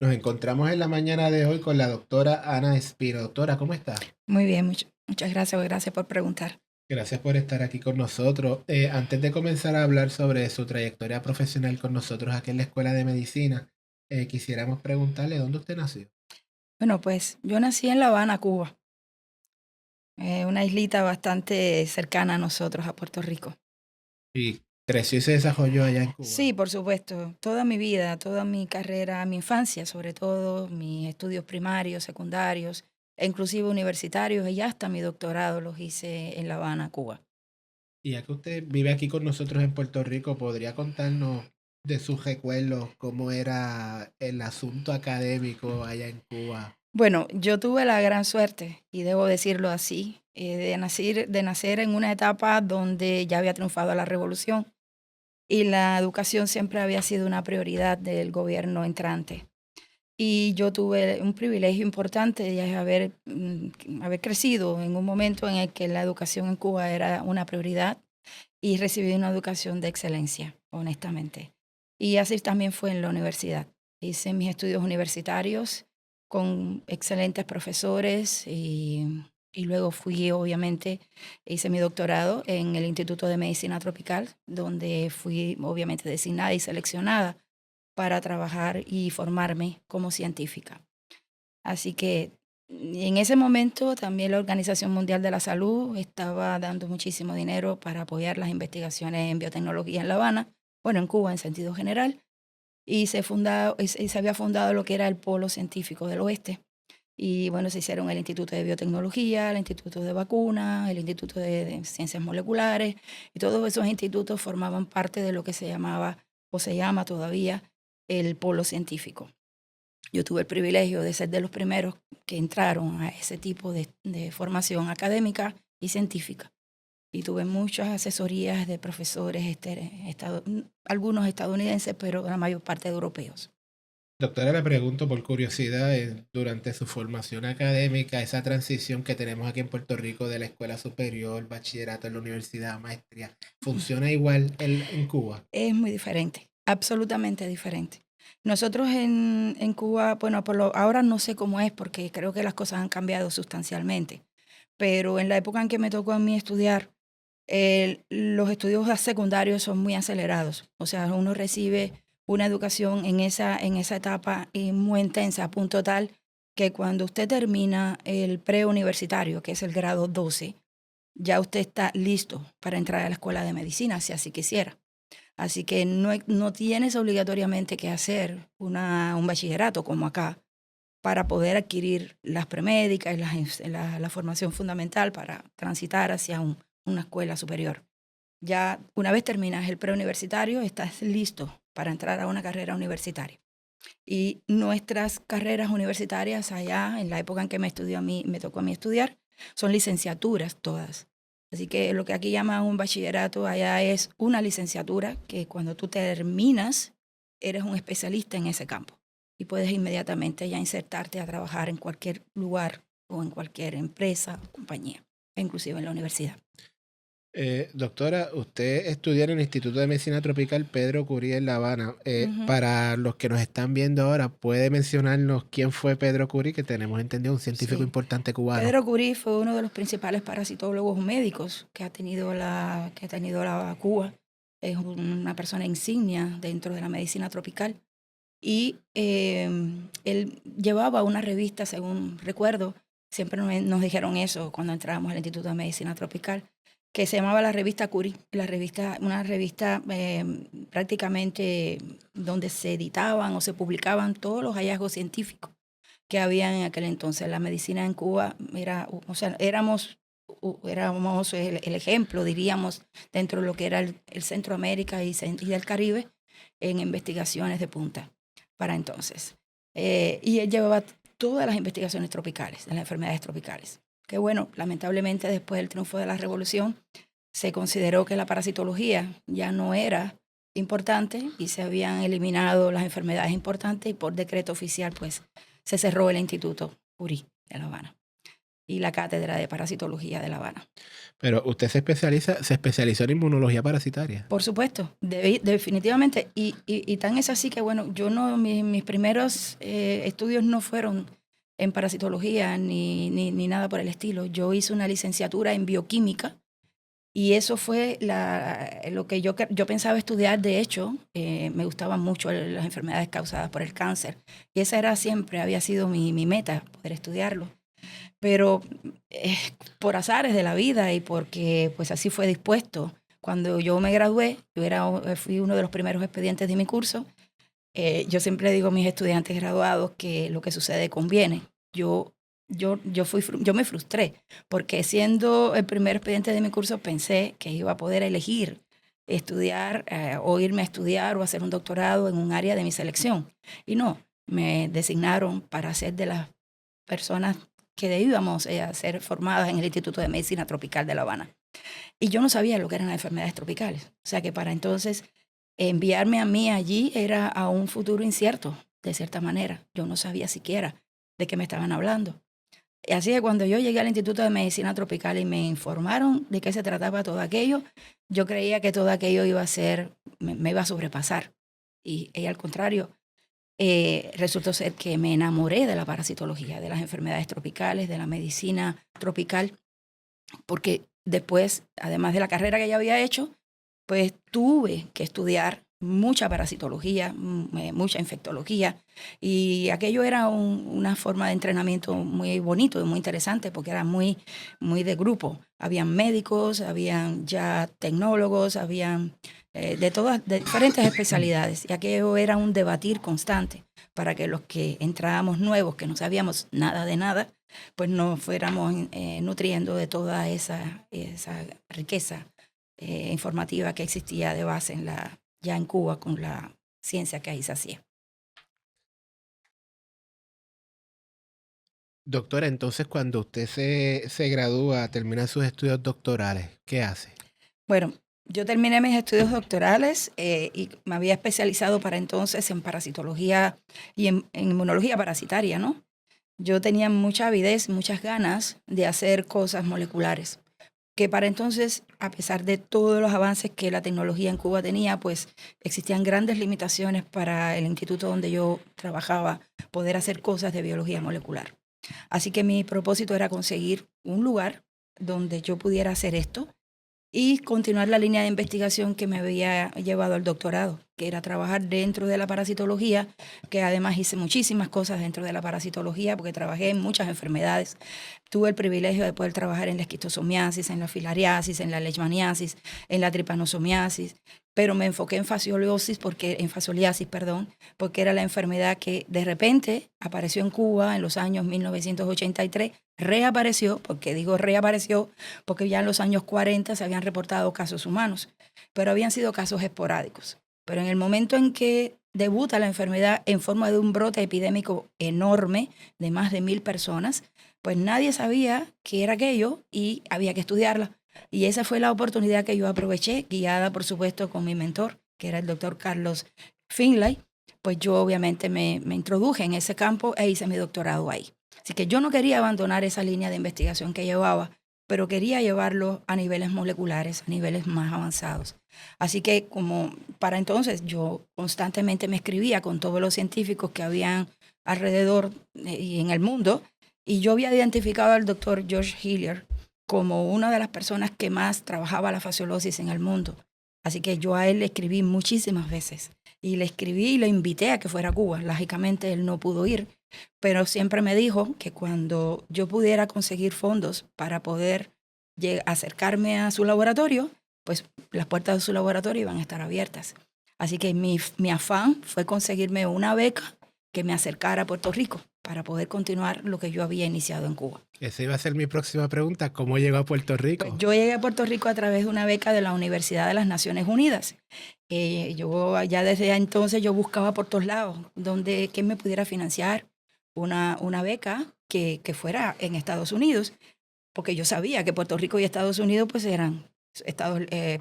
Nos encontramos en la mañana de hoy con la doctora Ana Espino. Doctora, ¿cómo está? Muy bien, muchas gracias, gracias por preguntar. Gracias por estar aquí con nosotros. Antes de comenzar a hablar sobre su trayectoria profesional con nosotros aquí en la Escuela de Medicina, quisiéramos preguntarle dónde usted nació. Bueno, pues yo nací en La Habana, Cuba, una islita bastante cercana a nosotros, a Puerto Rico. Y creció y se desarrolló allá en Sí, Cuba. por supuesto, toda mi vida, toda mi carrera, mi infancia sobre todo, mis estudios primarios, secundarios e inclusive universitarios y hasta mi doctorado los hice en La Habana, Cuba. Y ya que usted vive aquí con nosotros en Puerto Rico, ¿podría contarnos de sus recuerdos, cómo era el asunto académico allá en Cuba? Bueno, yo tuve la gran suerte, y debo decirlo así, de nacer en una etapa donde ya había triunfado la revolución. Y la educación siempre había sido una prioridad del gobierno entrante. Y yo tuve un privilegio importante de haber crecido en un momento en el que la educación en Cuba era una prioridad y recibí una educación de excelencia, honestamente. Y así también fue en la universidad. Hice mis estudios universitarios con excelentes profesores y luego fui, obviamente, hice mi doctorado en el Instituto de Medicina Tropical, donde fui, obviamente, designada y seleccionada para trabajar y formarme como científica. Así que en ese momento también la Organización Mundial de la Salud estaba dando muchísimo dinero para apoyar las investigaciones en biotecnología en La Habana, bueno, en Cuba en sentido general, y se había fundado lo que era el Polo Científico del Oeste. Y bueno, se hicieron el Instituto de Biotecnología, el Instituto de Vacunas, el Instituto de Ciencias Moleculares, y todos esos institutos formaban parte de lo que se llamaba, o se llama todavía, el Polo Científico. Yo tuve el privilegio de ser de los primeros que entraron a ese tipo de formación académica y científica. Y tuve muchas asesorías de profesores, algunos estadounidenses, pero la mayor parte de europeos. Doctora, le pregunto por curiosidad, durante su formación académica, esa transición que tenemos aquí en Puerto Rico de la escuela superior, bachillerato, en la universidad, maestría, ¿funciona igual en Cuba? Es muy diferente, absolutamente diferente. Nosotros en Cuba, bueno, ahora no sé cómo es porque creo que las cosas han cambiado sustancialmente, pero en la época en que me tocó a mí estudiar, los estudios secundarios son muy acelerados. O sea, uno recibe una educación en esa etapa muy intensa, a punto tal que cuando usted termina el preuniversitario, que es el grado 12, ya usted está listo para entrar a la escuela de medicina, si así quisiera. Así que no tienes obligatoriamente que hacer un bachillerato como acá para poder adquirir las premédicas y la formación fundamental para transitar hacia una escuela superior. Ya una vez terminas el preuniversitario, estás listo para entrar a una carrera universitaria. Y nuestras carreras universitarias allá, en la época en que me tocó a mí estudiar, son licenciaturas todas. Así que lo que aquí llaman un bachillerato allá es una licenciatura que cuando tú terminas, eres un especialista en ese campo y puedes inmediatamente ya insertarte a trabajar en cualquier lugar o en cualquier empresa o compañía, e inclusive en la universidad. Doctora, usted estudió en el Instituto de Medicina Tropical Pedro Curie en La Habana. Ujú. Para los que nos están viendo ahora, ¿puede mencionarnos quién fue Pedro Curie, que tenemos entendido un científico Sí. importante cubano? Pedro Curie fue uno de los principales parasitólogos médicos que ha tenido la Cuba. Es una persona insignia dentro de la medicina tropical. Y él llevaba una revista, según recuerdo, siempre nos dijeron eso cuando entrábamos al Instituto de Medicina Tropical, que se llamaba la revista Curie, una revista prácticamente donde se editaban o se publicaban todos los hallazgos científicos que había en aquel entonces. La medicina en Cuba era, o sea, éramos el ejemplo, diríamos, dentro de lo que era el Centroamérica y del Caribe en investigaciones de punta para entonces. Y él llevaba todas las investigaciones tropicales, de las enfermedades tropicales. Que bueno, lamentablemente después del triunfo de la revolución, se consideró que la parasitología ya no era importante y se habían eliminado las enfermedades importantes y por decreto oficial pues se cerró el Instituto Curie de La Habana. y la cátedra de parasitología de La Habana. Pero usted se especializó en inmunología parasitaria. Por supuesto, definitivamente. Y tan es así que, bueno, yo no, mis primeros estudios no fueron en parasitología ni nada por el estilo. Yo hice una licenciatura en bioquímica y eso fue lo que yo pensaba estudiar. De hecho, me gustaban mucho las enfermedades causadas por el cáncer. Y esa era siempre, había sido mi meta, poder estudiarlo. Pero por azares de la vida y porque pues así fue dispuesto. Cuando yo me gradué, fui uno de los primeros expedientes de mi curso. Yo siempre digo a mis estudiantes graduados que lo que sucede conviene. Yo me frustré porque siendo el primer expediente de mi curso pensé que iba a poder elegir estudiar o irme a estudiar o hacer un doctorado en un área de mi selección. Y no, me designaron para ser de las personas que íbamos a ser formadas en el Instituto de Medicina Tropical de La Habana. Y yo no sabía lo que eran las enfermedades tropicales. O sea que para entonces enviarme a mí allí era a un futuro incierto, de cierta manera. Yo no sabía siquiera de qué me estaban hablando. Y así que cuando yo llegué al Instituto de Medicina Tropical y me informaron de qué se trataba todo aquello, yo creía que todo aquello iba a ser, me iba a sobrepasar. Y al contrario, resultó ser que me enamoré de la parasitología, de las enfermedades tropicales, de la medicina tropical, porque después, además de la carrera que ya había hecho, pues tuve que estudiar mucha parasitología, mucha infectología, y aquello era una forma de entrenamiento muy bonito y muy interesante porque era muy, muy de grupo. Habían médicos, habían ya tecnólogos, habían de diferentes especialidades, y aquello era un debatir constante para que los que entrábamos nuevos, que no sabíamos nada de nada, pues nos fuéramos nutriendo de toda esa riqueza informativa que existía de base ya en Cuba con la ciencia que ahí se hacía. Doctora, entonces cuando usted se gradúa, termina sus estudios doctorales, ¿qué hace? Bueno, yo terminé mis estudios doctorales y me había especializado para entonces en parasitología y en inmunología parasitaria, ¿no? Yo tenía mucha avidez, muchas ganas de hacer cosas moleculares, que para entonces, a pesar de todos los avances que la tecnología en Cuba tenía, pues existían grandes limitaciones para el instituto donde yo trabajaba poder hacer cosas de biología molecular. Así que mi propósito era conseguir un lugar donde yo pudiera hacer esto y continuar la línea de investigación que me había llevado al doctorado, que era trabajar dentro de la parasitología, que además hice muchísimas cosas dentro de la parasitología porque trabajé en muchas enfermedades. Tuve el privilegio de poder trabajar en la esquistosomiasis, en la filariasis, en la leishmaniasis, en la trypanosomiasis, pero me enfoqué en fascioliasis, porque era la enfermedad que de repente apareció en Cuba en los años 1983, reapareció, porque digo reapareció, porque ya en los años 40 se habían reportado casos humanos, pero habían sido casos esporádicos. Pero en el momento en que debuta la enfermedad en forma de un brote epidémico enorme de más de 1.000 personas, pues nadie sabía qué era aquello y había que estudiarla. Y esa fue la oportunidad que yo aproveché, guiada por supuesto con mi mentor, que era el doctor Carlos Finlay. Pues yo obviamente me introduje en ese campo e hice mi doctorado ahí. Así que yo no quería abandonar esa línea de investigación que llevaba, pero quería llevarlo a niveles moleculares, a niveles más avanzados. Así que como para entonces yo constantemente me escribía con todos los científicos que habían alrededor y en el mundo, y yo había identificado al doctor George Hillier como una de las personas que más trabajaba la fasciolosis en el mundo. Así que yo a él le escribí muchísimas veces. Y le escribí y lo invité a que fuera a Cuba. Lógicamente él no pudo ir, pero siempre me dijo que cuando yo pudiera conseguir fondos para poder acercarme a su laboratorio, pues las puertas de su laboratorio iban a estar abiertas. Así que mi afán fue conseguirme una beca que me acercara a Puerto Rico para poder continuar lo que yo había iniciado en Cuba. Esa iba a ser mi próxima pregunta, ¿cómo llegó a Puerto Rico? Pues yo llegué a Puerto Rico a través de una beca de la Universidad de las Naciones Unidas. Yo ya desde entonces yo buscaba por todos lados quién me pudiera financiar una beca que fuera en Estados Unidos, porque yo sabía que Puerto Rico y Estados Unidos pues eran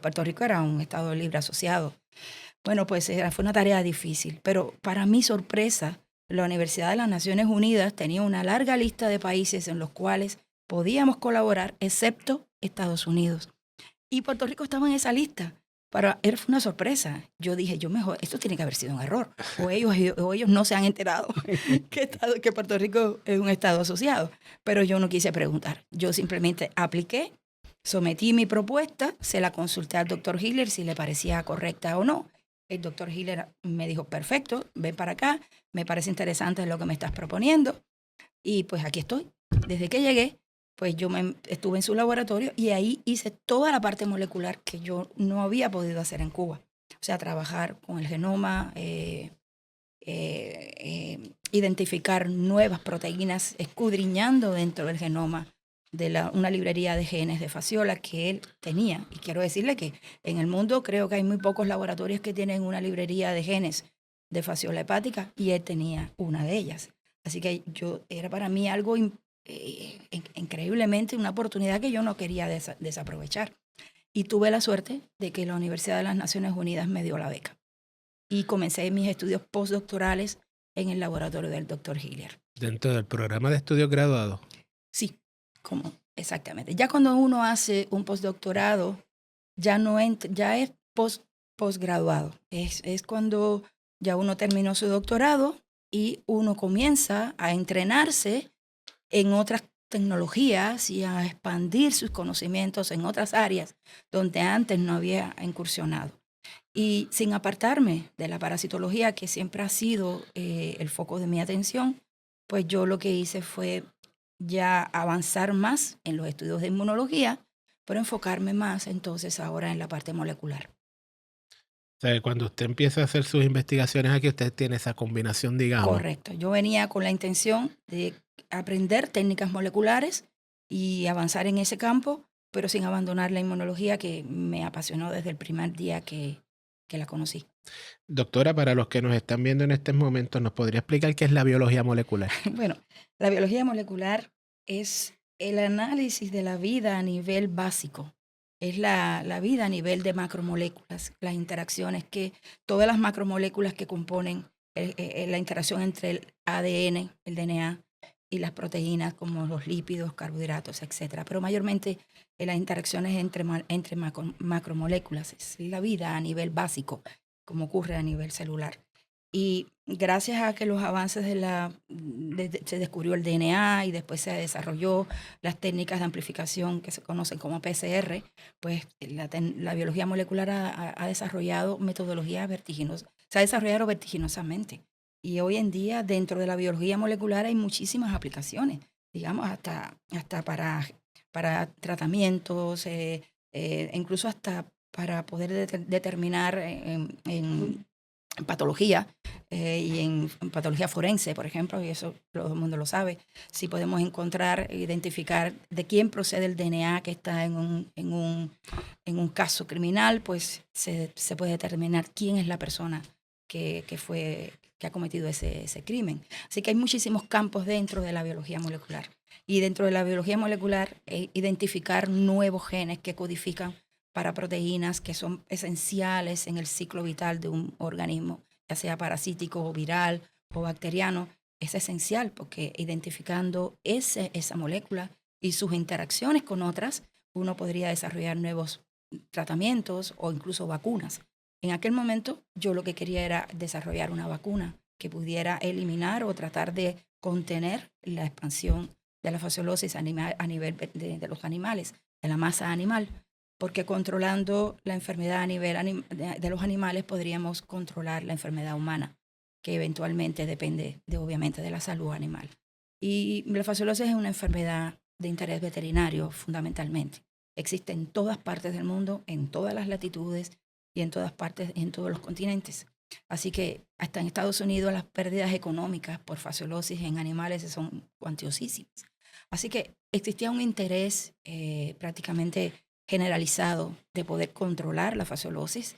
Puerto Rico era un estado libre asociado. Bueno, pues fue una tarea difícil, pero para mi sorpresa, la Universidad de las Naciones Unidas tenía una larga lista de países en los cuales podíamos colaborar, excepto Estados Unidos. Y Puerto Rico estaba en esa lista. Fue una sorpresa. Yo dije, yo mejor, esto tiene que haber sido un error. O ellos no se han enterado que Puerto Rico es un estado asociado. Pero yo no quise preguntar. Yo simplemente apliqué, sometí mi propuesta, se la consulté al doctor Hiller si le parecía correcta o no. El doctor Hiller me dijo, perfecto, ven para acá, me parece interesante lo que me estás proponiendo. Y pues aquí estoy. Desde que llegué, pues yo estuve en su laboratorio y ahí hice toda la parte molecular que yo no había podido hacer en Cuba. O sea, trabajar con el genoma, identificar nuevas proteínas, escudriñando dentro del genoma de una librería de genes de Fasciola que él tenía. Y quiero decirle que en el mundo creo que hay muy pocos laboratorios que tienen una librería de genes de Fasciola hepática y él tenía una de ellas. Así que era para mí algo increíblemente una oportunidad que yo no quería desaprovechar. Y tuve la suerte de que la Universidad de las Naciones Unidas me dio la beca. Y comencé mis estudios postdoctorales en el laboratorio del doctor Hiller. Dentro del programa de estudios graduados. Sí, exactamente. Ya cuando uno hace un postdoctorado, ya es postgraduado. Es cuando ya uno terminó su doctorado y uno comienza a entrenarse en otras tecnologías y a expandir sus conocimientos en otras áreas donde antes no había incursionado. Y sin apartarme de la parasitología, que siempre ha sido el foco de mi atención, pues yo lo que hice fue ya avanzar más en los estudios de inmunología, pero enfocarme más entonces ahora en la parte molecular. O sea, cuando usted empieza a hacer sus investigaciones aquí, usted tiene esa combinación, digamos. Correcto. Yo venía con la intención de aprender técnicas moleculares y avanzar en ese campo, pero sin abandonar la inmunología que me apasionó desde el primer día que la conocí. Doctora, para los que nos están viendo en estos momentos, ¿nos podría explicar qué es la biología molecular? Bueno, la biología molecular es el análisis de la vida a nivel básico. Es la vida a nivel de macromoléculas, las interacciones todas las macromoléculas que componen la interacción entre el ADN, el DNA y las proteínas como los lípidos, carbohidratos, etc. Pero mayormente las interacciones entre macromoléculas, es la vida a nivel básico, como ocurre a nivel celular. Y gracias a que los avances se descubrió el DNA y después se desarrolló las técnicas de amplificación que se conocen como PCR, pues la biología molecular ha desarrollado metodologías vertiginosas, se ha desarrollado vertiginosamente. Y hoy en día dentro de la biología molecular hay muchísimas aplicaciones, digamos hasta para tratamientos, incluso hasta para poder determinar en patología y en patología forense, por ejemplo, y eso todo el mundo lo sabe, si podemos identificar de quién procede el DNA que está en un caso criminal, pues se puede determinar quién es la persona que ha cometido ese crimen. Así que hay muchísimos campos dentro de la biología molecular. Y dentro de la biología molecular, identificar nuevos genes que codifican para proteínas que son esenciales en el ciclo vital de un organismo, ya sea parasítico o viral o bacteriano, es esencial porque identificando esa molécula y sus interacciones con otras, uno podría desarrollar nuevos tratamientos o incluso vacunas. En aquel momento yo lo que quería era desarrollar una vacuna que pudiera eliminar o tratar de contener la expansión de la fasciolosis a nivel de los animales, de la masa animal, porque controlando la enfermedad a nivel de los animales podríamos controlar la enfermedad humana, que eventualmente depende obviamente de la salud animal. Y la fasciolosis es una enfermedad de interés veterinario fundamentalmente. Existe en todas partes del mundo, en todas las latitudes y en todas partes, en todos los continentes. Así que hasta en Estados Unidos las pérdidas económicas por fasciolosis en animales son cuantiosísimas. Así que existía un interés prácticamente generalizado de poder controlar la fasciolosis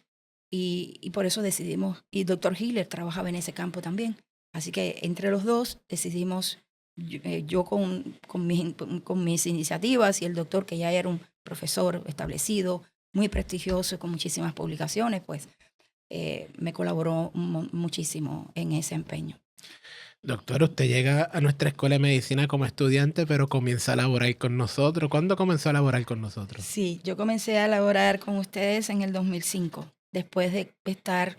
y por eso decidimos, y el doctor Hiller trabajaba en ese campo también. Así que entre los dos decidimos, yo con mis iniciativas y el doctor que ya era un profesor establecido, muy prestigioso, con muchísimas publicaciones, pues me colaboró muchísimo en ese empeño. Doctor, usted llega a nuestra escuela de medicina como estudiante, pero comienza a laborar con nosotros. ¿Cuándo comenzó a laborar con nosotros? Sí, yo comencé a laborar con ustedes en el 2005, después de estar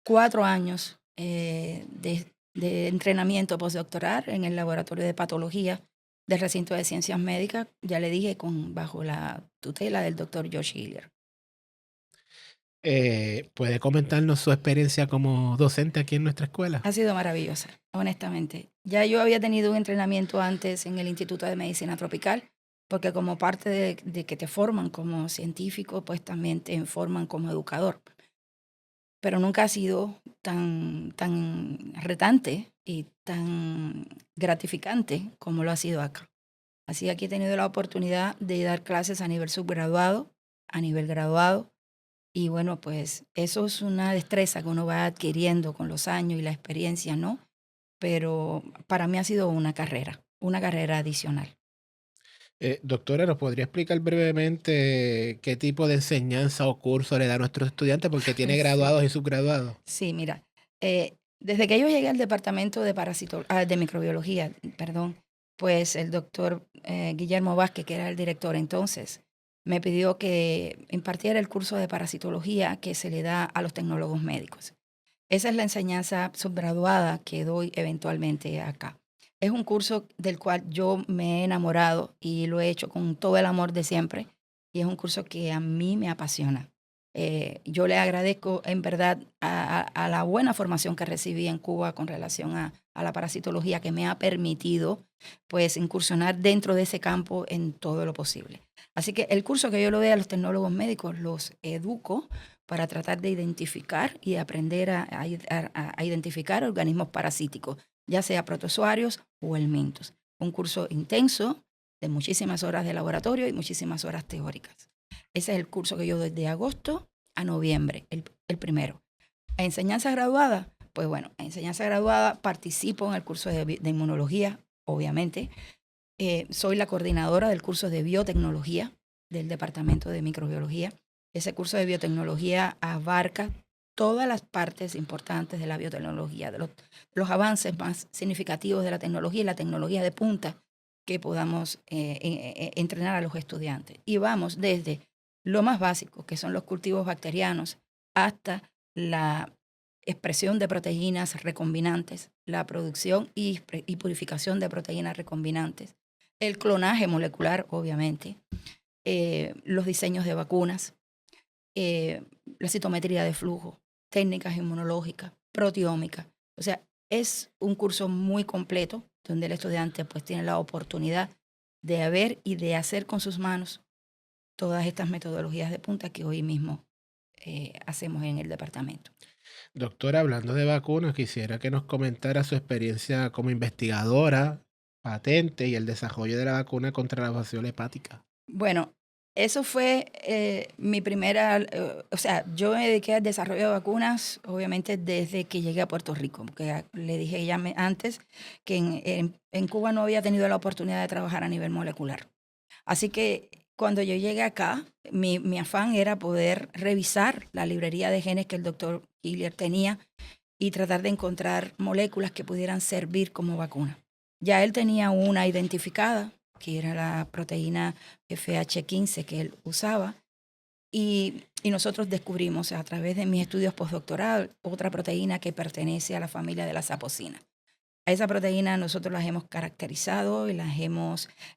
4 años de entrenamiento postdoctoral en el laboratorio de patología del recinto de ciencias médicas, ya le dije, bajo la tutela del doctor Josh Hiller. ¿Puede comentarnos su experiencia como docente aquí en nuestra escuela? Ha sido maravillosa, honestamente. Ya yo había tenido un entrenamiento antes en el Instituto de Medicina Tropical, porque como parte de que te forman como científico, pues también te forman como educador. Pero nunca ha sido tan retante y tan gratificante como lo ha sido acá. Así aquí he tenido la oportunidad de dar clases a nivel subgraduado, a nivel graduado, y bueno, pues eso es una destreza que uno va adquiriendo con los años y la experiencia, ¿no? Pero para mí ha sido una carrera adicional. Doctora, ¿nos podría explicar brevemente qué tipo de enseñanza o curso le da a nuestros estudiantes? Porque tiene Sí, graduados y subgraduados. sí, mira, desde que yo llegué al departamento de microbiología, perdón, pues el doctor Guillermo Vázquez, que era el director entonces, me pidió que impartiera el curso de parasitología que se le da a los tecnólogos médicos. Esa es la enseñanza subgraduada que doy eventualmente acá. Es un curso del cual yo me he enamorado y lo he hecho con todo el amor de siempre. Y es un curso que a mí me apasiona. Yo le agradezco en verdad a la buena formación que recibí en Cuba con relación a la parasitología que me ha permitido pues incursionar dentro de ese campo en todo lo posible. Así que el curso que yo le doy a los tecnólogos médicos los educo para tratar de identificar y aprender a identificar organismos parasíticos, ya sea protozoarios o helmintos. Un curso intenso de muchísimas horas de laboratorio y muchísimas horas teóricas. Ese es el curso que yo doy de agosto a noviembre, el primero. A enseñanza graduada, pues bueno, a enseñanza graduada participo en el curso de inmunología, obviamente. Soy la coordinadora del curso de biotecnología del Departamento de Microbiología. Ese curso de biotecnología abarca todas las partes importantes de la biotecnología, de los avances más significativos de la tecnología y la tecnología de punta que podamos entrenar a los estudiantes. Y vamos desde lo más básico, que son los cultivos bacterianos, hasta la expresión de proteínas recombinantes, la producción y purificación de proteínas recombinantes, el clonaje molecular, obviamente, los diseños de vacunas, la citometría de flujo, técnicas inmunológicas, proteómica. O sea, es un curso muy completo donde el estudiante pues tiene la oportunidad de ver y de hacer con sus manos todas estas metodologías de punta que hoy mismo hacemos en el departamento. Doctora, hablando de vacunas, quisiera que nos comentara su experiencia como investigadora, patente y el desarrollo de la vacuna contra la fasciola hepática. Bueno, eso fue mi primera, o sea, yo me dediqué al desarrollo de vacunas, obviamente desde que llegué a Puerto Rico, porque le dije ya antes que en Cuba no había tenido la oportunidad de trabajar a nivel molecular. Así que cuando yo llegué acá, mi afán era poder revisar la librería de genes que el doctor Hillier tenía y tratar de encontrar moléculas que pudieran servir como vacuna. Ya él tenía una identificada, que era la proteína FH15 que él usaba, y nosotros descubrimos a través de mis estudios postdoctorales otra proteína que pertenece a la familia de las apocinas. A esa proteína nosotros las hemos caracterizado y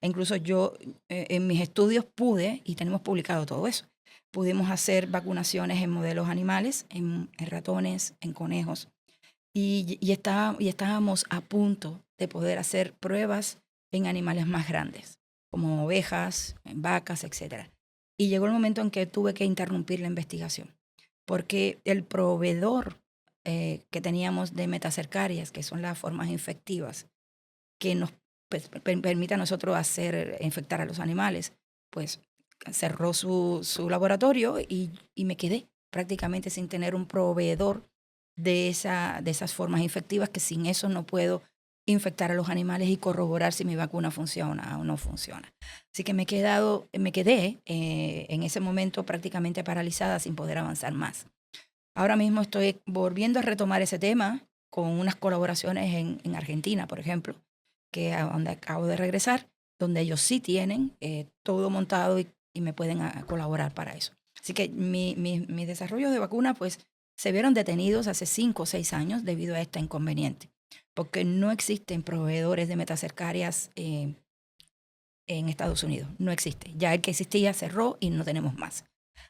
incluso yo en mis estudios pude, y tenemos publicado todo eso, pudimos hacer vacunaciones en modelos animales, en ratones, en conejos, y estábamos a punto de poder hacer pruebas en animales más grandes, como ovejas, en vacas, etcétera. Y llegó el momento en que tuve que interrumpir la investigación, porque el proveedor que teníamos de metacercarias, que son las formas infectivas, que nos pues, permite a nosotros infectar a los animales, pues cerró su laboratorio y me quedé prácticamente sin tener un proveedor de esas formas infectivas, que sin eso no puedo infectar a los animales y corroborar si mi vacuna funciona o no funciona. Así que me quedé en ese momento prácticamente paralizada sin poder avanzar más. Ahora mismo estoy volviendo a retomar ese tema con unas colaboraciones en Argentina, por ejemplo, que a donde acabo de regresar, donde ellos sí tienen todo montado y me pueden colaborar para eso. Así que mis desarrollos de vacuna pues se vieron detenidos hace 5 o 6 años debido a este inconveniente, porque no existen proveedores de metacercarias en Estados Unidos, no existe. Ya el que existía cerró y no tenemos más.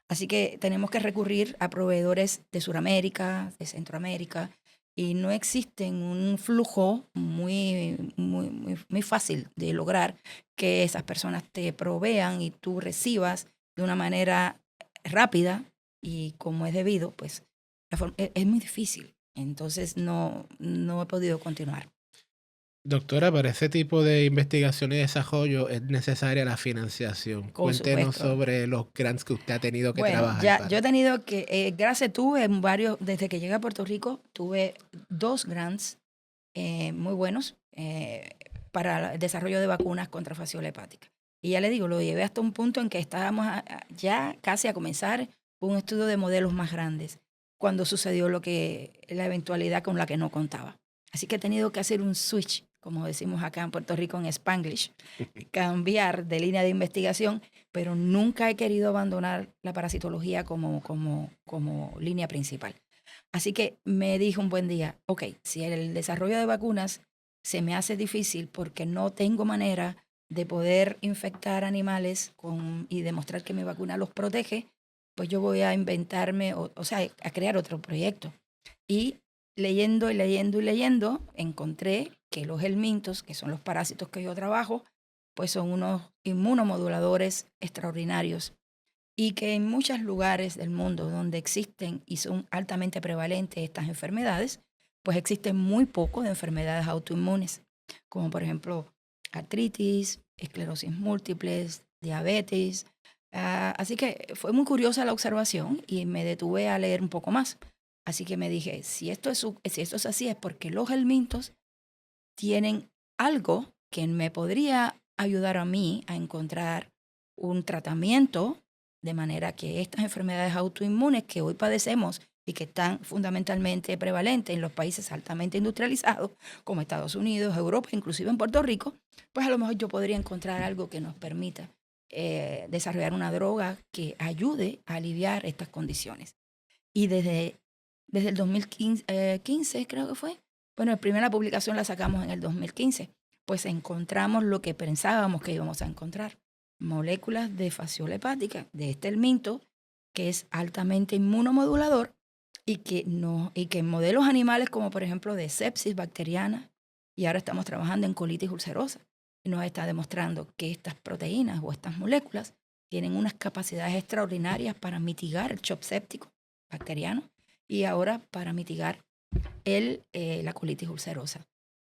Así que tenemos que recurrir a proveedores de Sudamérica, de Centroamérica, y no existen un flujo muy fácil de lograr que esas personas te provean y tú recibas de una manera rápida y como es debido, pues es muy difícil. Entonces no he podido continuar. Doctora, para ese tipo de investigación y desarrollo es necesaria la financiación. Por Cuéntenos supuesto. sobre los grants que usted ha tenido que Bueno, trabajar ya yo he para. tenido que, gracias, tuve en varios, desde que llegué a Puerto Rico, tuve 2 grants muy buenos para el desarrollo de vacunas contra fasciola hepática. Y ya le digo, lo llevé hasta un punto en que estábamos ya casi a comenzar un estudio de modelos más grandes, cuando sucedió la eventualidad con la que no contaba. Así que he tenido que hacer un switch, como decimos acá en Puerto Rico en Spanglish, cambiar de línea de investigación, pero nunca he querido abandonar la parasitología como línea principal. Así que me dijo un buen día, ok, si el desarrollo de vacunas se me hace difícil porque no tengo manera de poder infectar animales y demostrar que mi vacuna los protege, pues yo voy a inventarme, o sea, a crear otro proyecto. Y leyendo y leyendo y leyendo, encontré que los helmintos, que son los parásitos que yo trabajo, pues son unos inmunomoduladores extraordinarios y que en muchos lugares del mundo donde existen y son altamente prevalentes estas enfermedades, pues existen muy poco de enfermedades autoinmunes, como por ejemplo artritis, esclerosis múltiples, diabetes. Así que fue muy curiosa la observación y me detuve a leer un poco más. Así que me dije, si esto es así es porque los helmintos tienen algo que me podría ayudar a mí a encontrar un tratamiento de manera que estas enfermedades autoinmunes que hoy padecemos y que están fundamentalmente prevalentes en los países altamente industrializados, como Estados Unidos, Europa, inclusive en Puerto Rico, pues a lo mejor yo podría encontrar algo que nos permita desarrollar una droga que ayude a aliviar estas condiciones. Y desde el 2015, 15 creo que fue, bueno, la primera publicación la sacamos en el 2015, pues encontramos lo que pensábamos que íbamos a encontrar, moléculas de fasciola hepática, de este helminto, que es altamente inmunomodulador y que en modelos animales como por ejemplo de sepsis bacteriana, y ahora estamos trabajando en colitis ulcerosa, y nos está demostrando que estas proteínas o estas moléculas tienen unas capacidades extraordinarias para mitigar el shock séptico bacteriano y ahora para mitigar la colitis ulcerosa.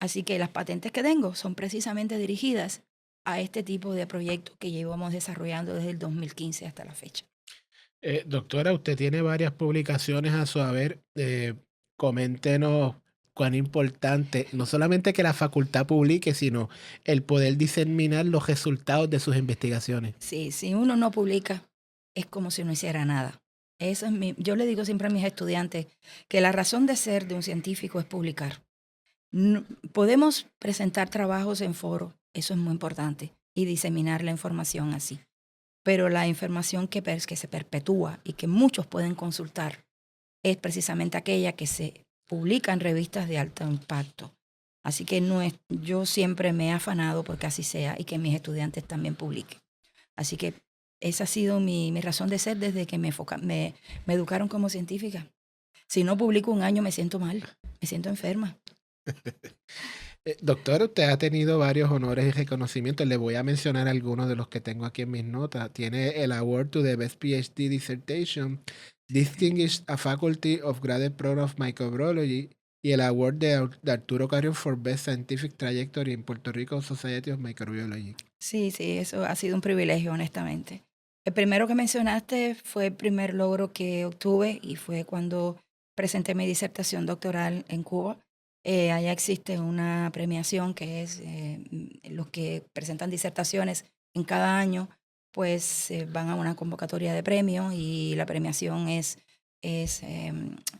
Así que las patentes que tengo son precisamente dirigidas a este tipo de proyectos que llevamos desarrollando desde el 2015 hasta la fecha. Doctora, usted tiene varias publicaciones a su haber. Coméntenos cuán importante, no solamente que la facultad publique, sino el poder diseminar los resultados de sus investigaciones. Sí, si uno no publica, es como si no hiciera nada. Eso es yo le digo siempre a mis estudiantes que la razón de ser de un científico es publicar. Podemos presentar trabajos en foro, eso es muy importante, y diseminar la información así. Pero la información que se perpetúa y que muchos pueden consultar es precisamente aquella que se publica en revistas de alto impacto. Así que yo siempre me he afanado porque así sea y que mis estudiantes también publiquen. Así que esa ha sido mi razón de ser desde que me educaron como científica. Si no publico un año me siento mal, me siento enferma. Doctora, usted ha tenido varios honores y reconocimientos. Le voy a mencionar algunos de los que tengo aquí en mis notas. Tiene el Award to the Best PhD Dissertation, Distinguished a Faculty of Graduate Program of Microbiology y el Award de Arturo Carrión for Best Scientific Trajectory in Puerto Rico Society of Microbiology. Sí, eso ha sido un privilegio, honestamente. El primero que mencionaste fue el primer logro que obtuve y fue cuando presenté mi disertación doctoral en Cuba. Allá existe una premiación que es los que presentan disertaciones en cada año, pues van a una convocatoria de premio y la premiación es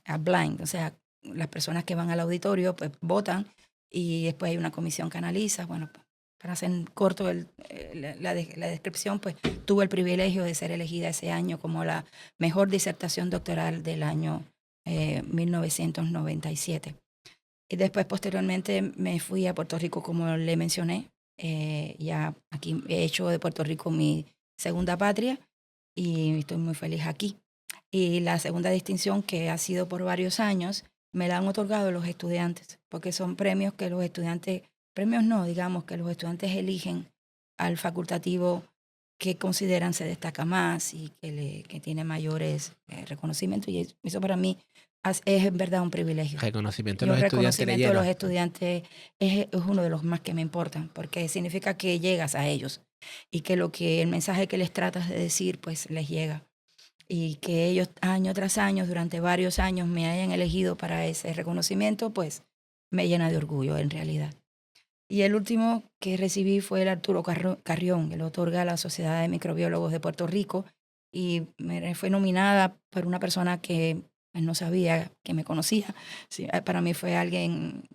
a blind, o sea, las personas que van al auditorio pues votan y después hay una comisión que analiza. Bueno, pues, para hacer corto la descripción, pues tuve el privilegio de ser elegida ese año como la mejor disertación doctoral del año 1997. Y después, posteriormente, me fui a Puerto Rico, como le mencioné. Ya aquí he hecho de Puerto Rico mi segunda patria y estoy muy feliz aquí. Y la segunda distinción, que ha sido por varios años, me la han otorgado los estudiantes, porque son premios que los estudiantes, premios no, digamos que los estudiantes eligen al facultativo que consideran se destaca más y que tiene mayores reconocimientos. Y eso para mí es en verdad un privilegio. Reconocimiento Y de un los estudiantes le reconocimiento de los llega. estudiantes es uno de los más que me importan, porque significa que llegas a ellos y que el mensaje que les tratas de decir, pues les llega. Y que ellos año tras año, durante varios años, me hayan elegido para ese reconocimiento, pues me llena de orgullo en realidad. Y el último que recibí fue el Arturo Carrión, que lo otorga la Sociedad de Microbiólogos de Puerto Rico, y fue nominada por una persona que no sabía que me conocía. Sí, para mí fue alguien,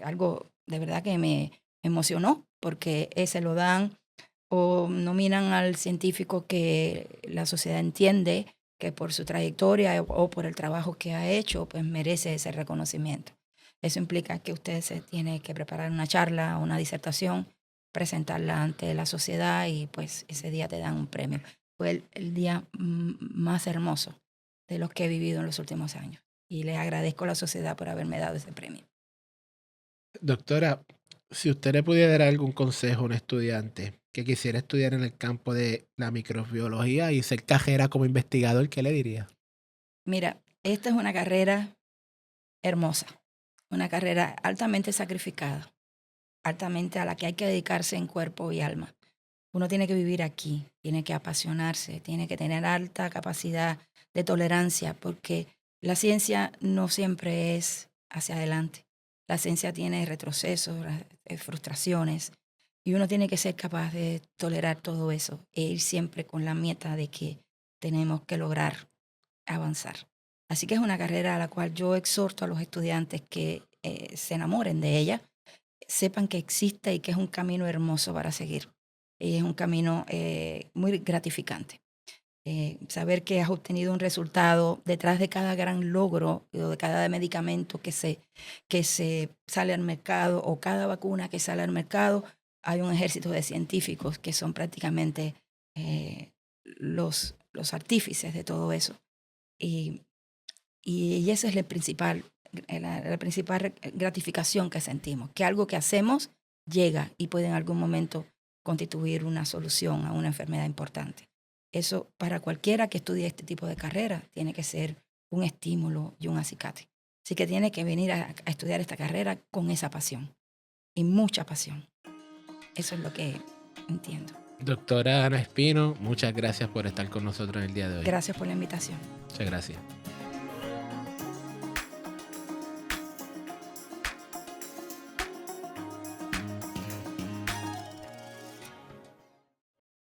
algo de verdad que me emocionó, porque se lo dan o nominan al científico que la sociedad entiende que por su trayectoria o por el trabajo que ha hecho, pues merece ese reconocimiento. Eso implica que usted se tiene que preparar una charla, una disertación, presentarla ante la sociedad y pues ese día te dan un premio. Fue el día más hermoso de los que he vivido en los últimos años y le agradezco a la sociedad por haberme dado ese premio. Doctora, si usted le pudiera dar algún consejo a un estudiante que quisiera estudiar en el campo de la microbiología y ser cajera como investigador, ¿qué le diría? Mira, esta es una carrera hermosa, una carrera altamente sacrificada, altamente a la que hay que dedicarse en cuerpo y alma. Uno tiene que vivir aquí, tiene que apasionarse, tiene que tener alta capacidad de tolerancia, porque la ciencia no siempre es hacia adelante. La ciencia tiene retrocesos, frustraciones, y uno tiene que ser capaz de tolerar todo eso e ir siempre con la meta de que tenemos que lograr avanzar. Así que es una carrera a la cual yo exhorto a los estudiantes que se enamoren de ella, sepan que existe y que es un camino hermoso para seguir. Y es un camino muy gratificante. Saber que has obtenido un resultado detrás de cada gran logro o de cada medicamento que se sale al mercado o cada vacuna que sale al mercado, hay un ejército de científicos que son prácticamente los artífices de todo eso. Y esa es la principal gratificación que sentimos, que algo que hacemos llega y puede en algún momento constituir una solución a una enfermedad importante. Eso para cualquiera que estudie este tipo de carrera tiene que ser un estímulo y un acicate. Así que tiene que venir a estudiar esta carrera con esa pasión y mucha pasión. Eso es lo que entiendo. Doctora Ana Espino, muchas gracias por estar con nosotros en el día de hoy. Gracias por la invitación. Muchas gracias.